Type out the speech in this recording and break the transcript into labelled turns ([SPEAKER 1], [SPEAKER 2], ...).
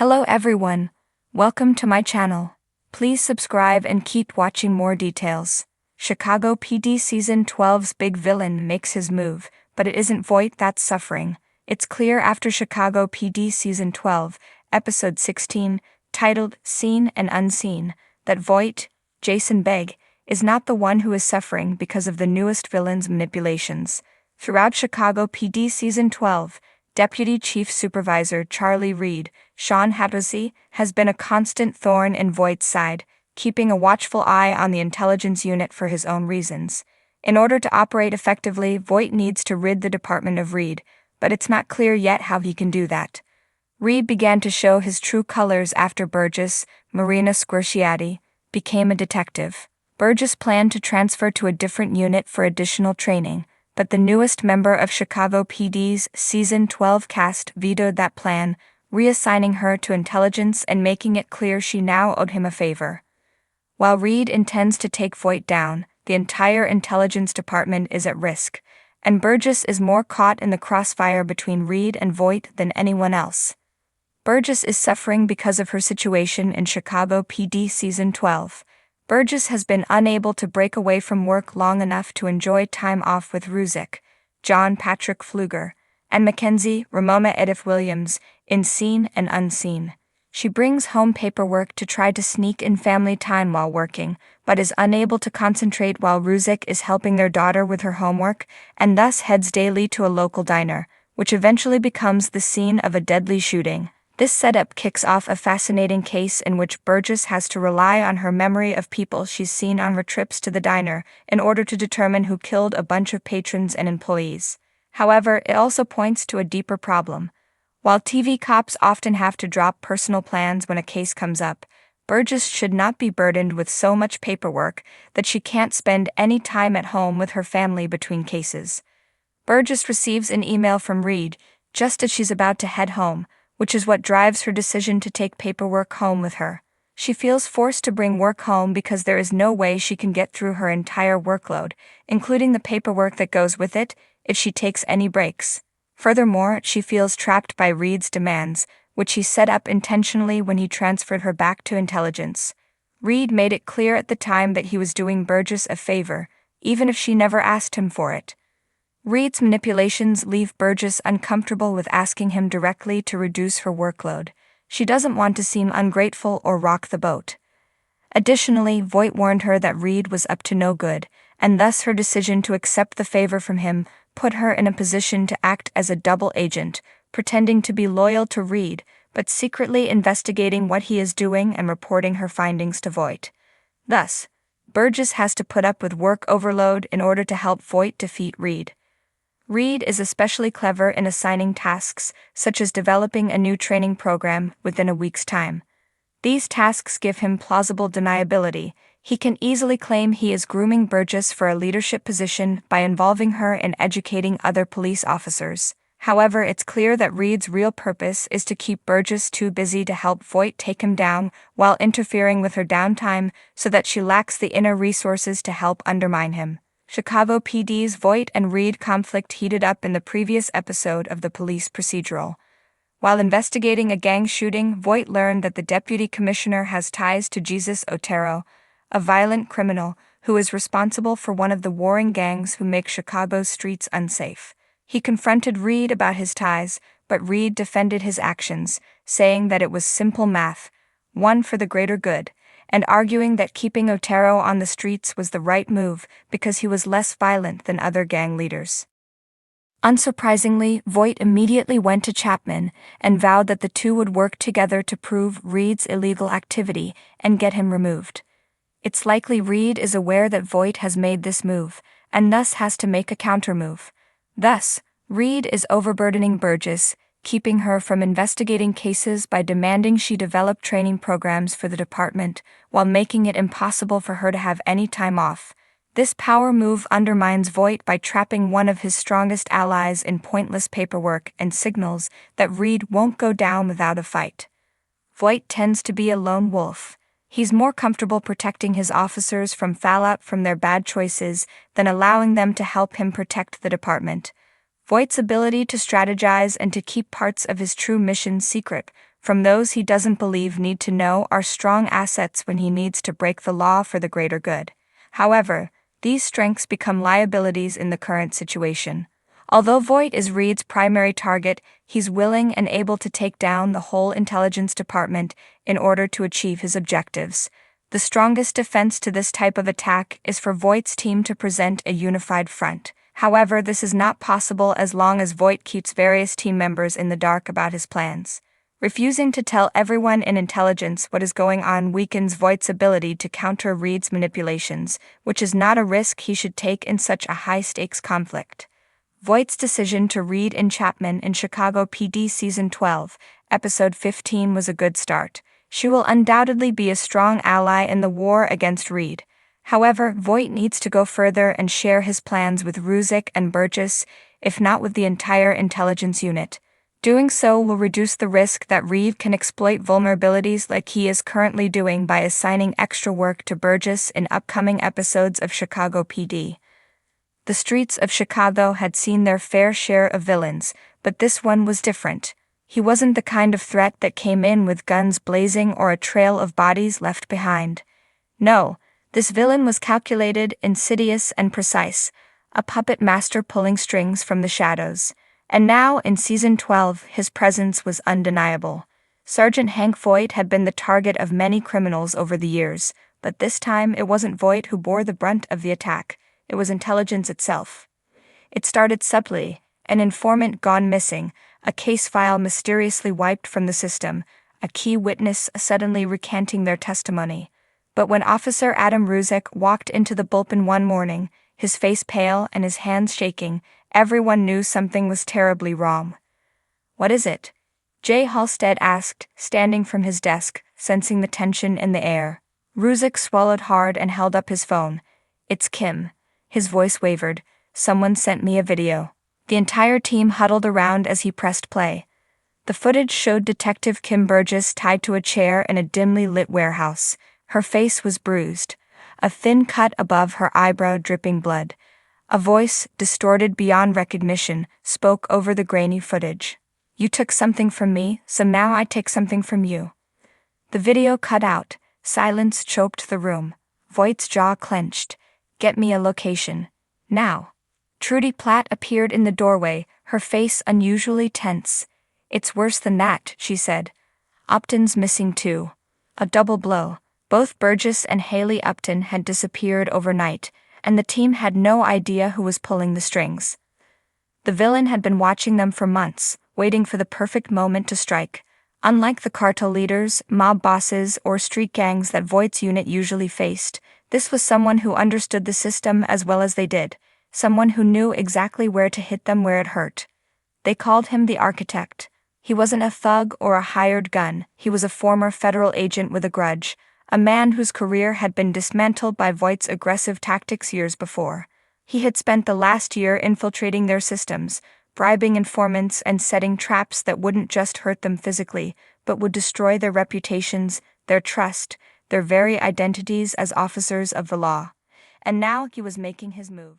[SPEAKER 1] Hello everyone, welcome to my channel. Please subscribe and keep watching more details. Chicago PD Season 12's big villain makes his move, but it isn't Voight that's suffering. It's clear after Chicago PD Season 12, Episode 16, titled Seen and Unseen, that Voight, Jason Begg, is not the one who is suffering because of the newest villain's manipulations. Throughout Chicago PD Season 12, Deputy Chief Supervisor Charlie Reed, Sean Hatosy, has been a constant thorn in Voight's side, keeping a watchful eye on the intelligence unit for his own reasons. In order to operate effectively, Voight needs to rid the department of Reed, but it's not clear yet how he can do that. Reed began to show his true colors after Burgess, Marina Squirciati, became a detective. Burgess planned to transfer to a different unit for additional training, but the newest member of Chicago PD's Season 12 cast vetoed that plan, reassigning her to intelligence and making it clear she now owed him a favor. While Reed intends to take Voight down, the entire intelligence department is at risk, and Burgess is more caught in the crossfire between Reed and Voight than anyone else. Burgess is suffering because of her situation in Chicago PD Season 12. Burgess has been unable to break away from work long enough to enjoy time off with Ruzick, John Patrick Pfluger, and Mackenzie Ramona Edith Williams in Seen and Unseen. She brings home paperwork to try to sneak in family time while working, but is unable to concentrate while Ruzick is helping their daughter with her homework, and thus heads daily to a local diner, which eventually becomes the scene of a deadly shooting. This setup kicks off a fascinating case in which Burgess has to rely on her memory of people she's seen on her trips to the diner in order to determine who killed a bunch of patrons and employees. However, it also points to a deeper problem. While TV cops often have to drop personal plans when a case comes up, Burgess should not be burdened with so much paperwork that she can't spend any time at home with her family between cases. Burgess receives an email from Reed just as she's about to head home, which is what drives her decision to take paperwork home with her. She feels forced to bring work home because there is no way she can get through her entire workload, including the paperwork that goes with it, if she takes any breaks. Furthermore, she feels trapped by Reed's demands, which he set up intentionally when he transferred her back to intelligence. Reed made it clear at the time that he was doing Burgess a favor, even if she never asked him for it. Reed's manipulations leave Burgess uncomfortable with asking him directly to reduce her workload. She doesn't want to seem ungrateful or rock the boat. Additionally, Voight warned her that Reed was up to no good, and thus her decision to accept the favor from him put her in a position to act as a double agent, pretending to be loyal to Reed, but secretly investigating what he is doing and reporting her findings to Voight. Thus, Burgess has to put up with work overload in order to help Voight defeat Reed. Reed is especially clever in assigning tasks, such as developing a new training program within a week's time. These tasks give him plausible deniability. He can easily claim he is grooming Burgess for a leadership position by involving her in educating other police officers. However, it's clear that Reed's real purpose is to keep Burgess too busy to help Voight take him down while interfering with her downtime so that she lacks the inner resources to help undermine him. Chicago PD's Voight and Reed conflict heated up in the previous episode of the police procedural. While investigating a gang shooting, Voight learned that the deputy commissioner has ties to Jesus Otero, a violent criminal who is responsible for one of the warring gangs who make Chicago's streets unsafe. He confronted Reed about his ties, but Reed defended his actions, saying that it was simple math, one for the greater good, and arguing that keeping Otero on the streets was the right move because he was less violent than other gang leaders. Unsurprisingly, Voight immediately went to Chapman and vowed that the two would work together to prove Reed's illegal activity and get him removed. It's likely Reed is aware that Voight has made this move, and thus has to make a countermove. Thus, Reed is overburdening Burgess, keeping her from investigating cases by demanding she develop training programs for the department while making it impossible for her to have any time off. This power move undermines Voight by trapping one of his strongest allies in pointless paperwork and signals that Reed won't go down without a fight. Voight tends to be a lone wolf. He's more comfortable protecting his officers from fallout from their bad choices than allowing them to help him protect the department. Voight's ability to strategize and to keep parts of his true mission secret from those he doesn't believe need to know, are strong assets when he needs to break the law for the greater good. However, these strengths become liabilities in the current situation. Although Voight is Reed's primary target, he's willing and able to take down the whole intelligence department in order to achieve his objectives. The strongest defense to this type of attack is for Voight's team to present a unified front. However, this is not possible as long as Voight keeps various team members in the dark about his plans. Refusing to tell everyone in intelligence what is going on weakens Voight's ability to counter Reed's manipulations, which is not a risk he should take in such a high-stakes conflict. Voight's decision to Reed and Chapman in Chicago PD Season 12, Episode 15 was a good start. She will undoubtedly be a strong ally in the war against Reed. However, Voight needs to go further and share his plans with Ruzick and Burgess, if not with the entire intelligence unit. Doing so will reduce the risk that Reed can exploit vulnerabilities like he is currently doing by assigning extra work to Burgess in upcoming episodes of Chicago PD. The streets of Chicago had seen their fair share of villains, but this one was different. He wasn't the kind of threat that came in with guns blazing or a trail of bodies left behind. No, this villain was calculated, insidious, and precise, a puppet master pulling strings from the shadows. And now, in Season 12, his presence was undeniable. Sergeant Hank Voight had been the target of many criminals over the years, but this time it wasn't Voight who bore the brunt of the attack. It was intelligence itself. It started subtly: an informant gone missing, a case file mysteriously wiped from the system, a key witness suddenly recanting their testimony. But when Officer Adam Ruzick walked into the bullpen one morning, his face pale and his hands shaking, everyone knew something was terribly wrong. "What is it?" Jay Halstead asked, standing from his desk, sensing the tension in the air. Ruzick swallowed hard and held up his phone. "It's Kim." His voice wavered. "Someone sent me a video." The entire team huddled around as he pressed play. The footage showed Detective Kim Burgess tied to a chair in a dimly lit warehouse. Her face was bruised, a thin cut above her eyebrow dripping blood. A voice, distorted beyond recognition, spoke over the grainy footage. "You took something from me, so now I take something from you." The video cut out. Silence choked the room. Voight's jaw clenched. "Get me a location. Now." Trudy Platt appeared in the doorway, her face unusually tense. "It's worse than that," she said. "Upton's missing too." A double blow. Both Burgess and Haley Upton had disappeared overnight, and the team had no idea who was pulling the strings. The villain had been watching them for months, waiting for the perfect moment to strike. Unlike the cartel leaders, mob bosses, or street gangs that Voight's unit usually faced, this was someone who understood the system as well as they did, someone who knew exactly where to hit them where it hurt. They called him the Architect. He wasn't a thug or a hired gun, he was a former federal agent with a grudge, a man whose career had been dismantled by Voight's aggressive tactics years before. He had spent the last year infiltrating their systems, bribing informants and setting traps that wouldn't just hurt them physically, but would destroy their reputations, their trust, their very identities as officers of the law. And now he was making his move.